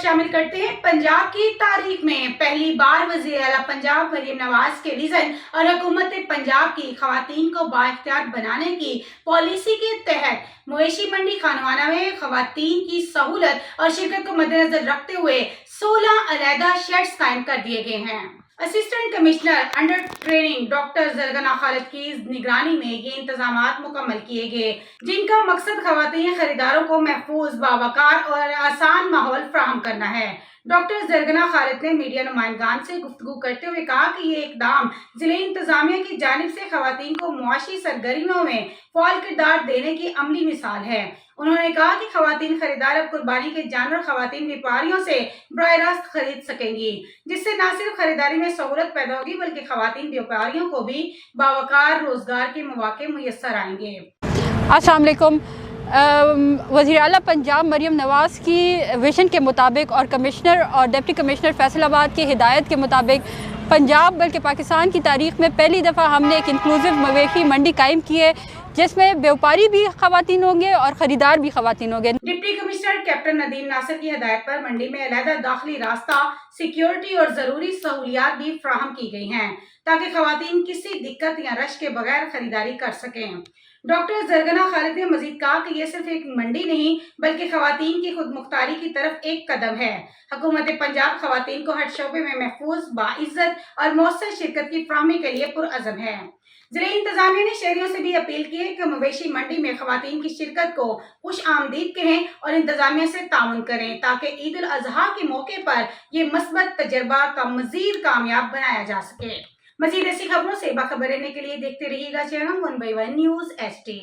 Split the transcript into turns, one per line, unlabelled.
शामिल करते हैं। पंजाब की तारीख में पहली बार वज़ीर आला पंजाब मरियम नवाज के विजन और हुकूमत पंजाब की खवातीन को बाइख्तियार बनाने की पॉलिसी के तहत मवेशी मंडी खानवाना में खवातीन की सहूलत और शिरकत को मद्देनजर रखते हुए 16 अलहदा शेड्स कायम कर दिए गए हैं। Assistant commissioner under training doctor Zargana Khalid की निगरानी में ये इंतजामात मुकम्मल किए गए, जिनका मकसद खवातीन खरीदारों को महफूज, बावकार और आसान माहौल फराहम करना है। डॉक्टर जरगना खालिद ने मीडिया नुमाइंदगान से गुफ्तगू करते हुए कहा कि ये इकदाम जिले इंतजामिया की जानिब से खवातीन को मुआशी सरगर्मियों में फाल किरदार देने की अमली मिसाल है। उन्होंने कहा कि खवातीन खरीदार अब कुर्बानी के जानवर खवातीन व्यापारियों से बराह रास्त खरीद सकेंगी, जिससे न सिर्फ खरीदारी में सहूलत पैदा होगी बल्कि खवातीन व्यापारियों को भी बावकार रोजगार के मौके मुयस्सर आएंगे।
अस्सलाम वालेकुम। वज़ीर आला पंजाब मरियम नवाज़ की विजन के मुताबिक और कमिश्नर और डिप्टी कमिश्नर फैसलाबाद की हिदायत के मुताबिक पंजाब बल्कि पाकिस्तान की तारीख में पहली दफ़ा हमने एक इंक्लूसिव मवेशी मंडी कायम की है, जिसमें व्यापारी भी खवातीन होंगे और ख़रीदार भी खवातीन होंगे।
Deputy commissioner captain Nadeem Nasir की हिदायत पर मंडी में अलहदा दाखिली रास्ता, सिक्योरिटी और ज़रूरी सहूलियात भी फराहम की गई हैं ताकि खवातीन किसी दिक्कत या रश के बगैर खरीदारी कर सकें। डॉक्टर जरगना खालिद ने मजीद कहा कि यह सिर्फ एक मंडी नहीं बल्कि खवातीन की खुद मुख्तारी की तरफ एक कदम है। हुकूमत पंजाब खवातीन को हर शोबे में महफूज, बाइज्जत और मौसर शिरकत की फराहमी के लिए पुरअज़म है। जिले इंतजामिया ने शहरियों से भी अपील की है कि मवेशी मंडी में खवातीन की शिरकत को खुश आमदीद कहें और इंतजामिया से ताउन करें ताकि ईद उल अजहा के मौके पर ये मस्बत तजर्बा का मजीद कामयाब बनाया जा सके। मजीद ऐसी खबरों से बाखबर रहने के लिए देखते रहिएगा चैनल 1/1 न्यूज़ HD।